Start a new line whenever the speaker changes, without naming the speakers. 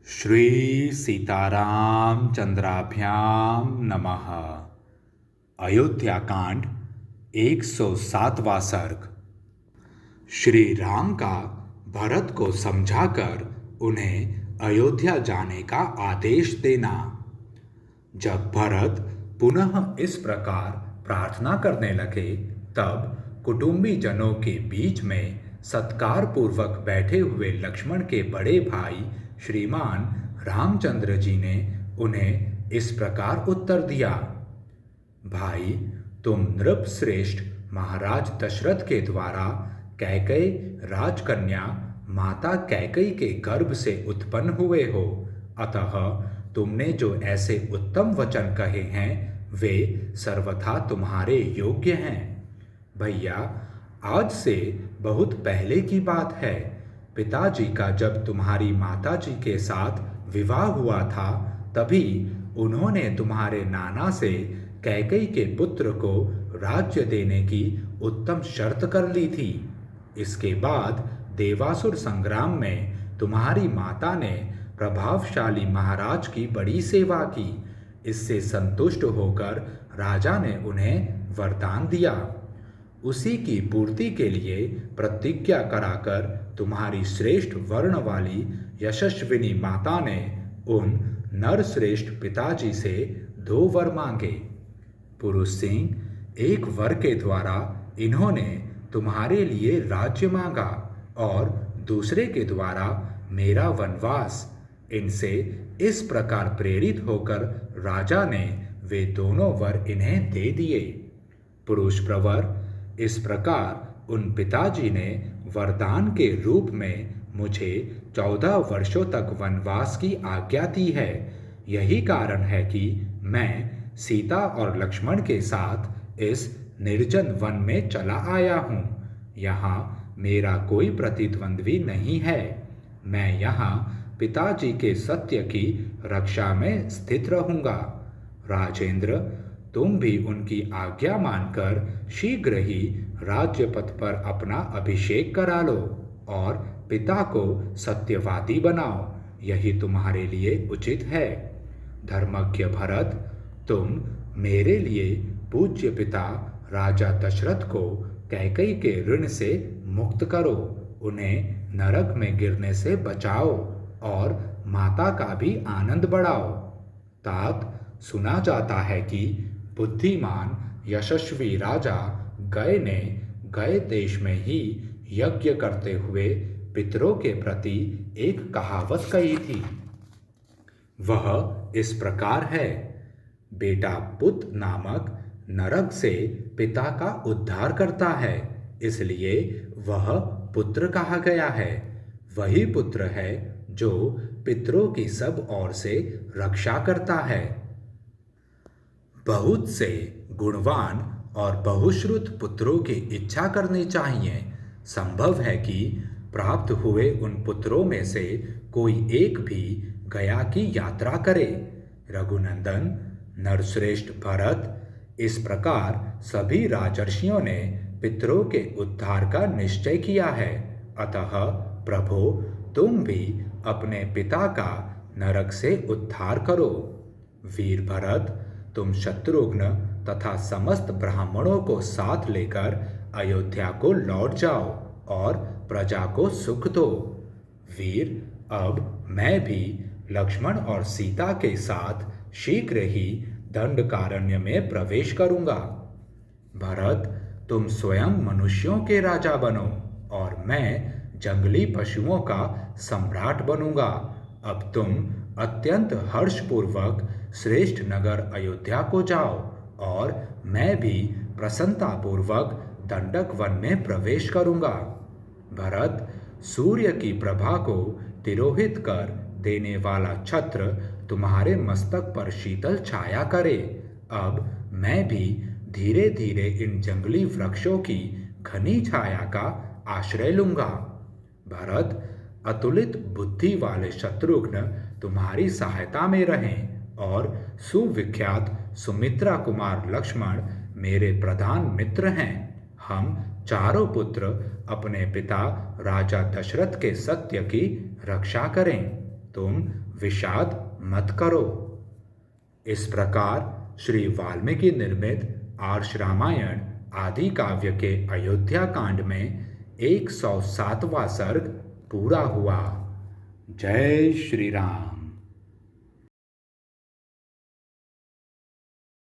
श्री सीताराम चंद्राभ्याम नमः। अयोध्या कांड 107वां सर्ग। श्री राम का भरत को समझाकर उन्हें अयोध्या जाने का आदेश देना। जब भरत पुनः इस प्रकार प्रार्थना करने लगे, तब कुटुंबी जनों के बीच में सत्कार पूर्वक बैठे हुए लक्ष्मण के बड़े भाई श्रीमान रामचंद्र जी ने उन्हें इस प्रकार उत्तर दिया। भाई, तुम नृप श्रेष्ठ महाराज दशरथ के द्वारा कैकेयी राजकन्या माता कैकेयी के गर्भ से उत्पन्न हुए हो, अतः तुमने जो ऐसे उत्तम वचन कहे हैं वे सर्वथा तुम्हारे योग्य हैं। भैया, आज से बहुत पहले की बात है। पिताजी का जब तुम्हारी माताजी के साथ विवाह हुआ था, तभी उन्होंने तुम्हारे नाना से कैकेयी के पुत्र को राज्य देने की उत्तम शर्त कर ली थी। इसके बाद देवासुर संग्राम में तुम्हारी माता ने प्रभावशाली महाराज की बड़ी सेवा की। इससे संतुष्ट होकर राजा ने उन्हें वरदान दिया। उसी की पूर्ति के लिए प्रतिज्ञा कराकर तुम्हारी श्रेष्ठ वर्ण वाली यशस्विनी माता ने उन नरश्रेष्ठ पिताजी से 2 वर मांगे। पुरुष सिंह, एक वर के द्वारा इन्होंने तुम्हारे लिए राज्य मांगा और दूसरे के द्वारा मेरा वनवास। इनसे इस प्रकार प्रेरित होकर राजा ने वे दोनों वर इन्हें दे दिए। पुरुष प्रवर, इस प्रकार उन पिताजी ने वरदान के रूप में मुझे 14 वर्षों तक वनवास की आज्ञा दी है। यही कारण है कि मैं सीता और लक्ष्मण के साथ इस निर्जन वन में चला आया हूँ। यहाँ मेरा कोई प्रतिद्वंद्वी नहीं है। मैं यहाँ पिताजी के सत्य की रक्षा में स्थित रहूँगा। राजेंद्र, तुम भी उनकी आज्ञा मानकर शीघ्र ही राज्य पथ पर अपना अभिषेक करा लो और पिता को सत्यवादी बनाओ। यही तुम्हारे लिए उचित है। धर्मज्ञ भरत, तुम मेरे लिए पूज्य पिता राजा दशरथ को कैकेयी के ऋण से मुक्त करो, उन्हें नरक में गिरने से बचाओ और माता का भी आनंद बढ़ाओ। तात, सुना जाता है कि बुद्धिमान यशस्वी राजा गय ने गय देश में ही यज्ञ करते हुए पितरों के प्रति एक कहावत कही थी। वह इस प्रकार है: बेटा पुत नामक नरक से पिता का उद्धार करता है, इसलिए वह पुत्र कहा गया है। वही पुत्र है जो पितरों की सब ओर से रक्षा करता है। बहुत से गुणवान और बहुश्रुत पुत्रों की इच्छा करनी चाहिए। संभव है कि प्राप्त हुए उन पुत्रों में से कोई एक भी गया की यात्रा करे। रघुनंदन, नरश्रेष्ठ भरत, इस प्रकार सभी राजर्षियों ने पितरों के उद्धार का निश्चय किया है। अतः प्रभो, तुम भी अपने पिता का नरक से उद्धार करो। वीर भरत, तुम शत्रुघ्न तथा समस्त ब्राह्मणों को साथ लेकर अयोध्या को लौट जाओ और प्रजा को सुख दो। वीर, अब मैं भी लक्ष्मण और सीता के साथ शीघ्र ही दंडकारण्य में प्रवेश करूंगा। भरत, तुम स्वयं मनुष्यों के राजा बनो और मैं जंगली पशुओं का सम्राट बनूंगा। अब तुम अत्यंत हर्षपूर्वक श्रेष्ठ नगर अयोध्या को जाओ और मैं भी प्रसन्नतापूर्वक दंडक वन में प्रवेश करूंगा। भरत, सूर्य की प्रभा को तिरोहित कर देने वाला छत्र तुम्हारे मस्तक पर शीतल छाया करे। अब मैं भी धीरे धीरे इन जंगली वृक्षों की घनी छाया का आश्रय लूंगा। भरत, अतुलित बुद्धि वाले शत्रुघ्न तुम्हारी सहायता में रहें और सुविख्यात सुमित्रा कुमार लक्ष्मण मेरे प्रधान मित्र हैं। हम चारों पुत्र अपने पिता राजा दशरथ के सत्य की रक्षा करें। तुम विषाद मत करो। इस प्रकार श्री वाल्मीकि निर्मित आर्ष रामायण आदि काव्य के अयोध्या कांड में 107वां सर्ग पूरा हुआ। जय श्री राम।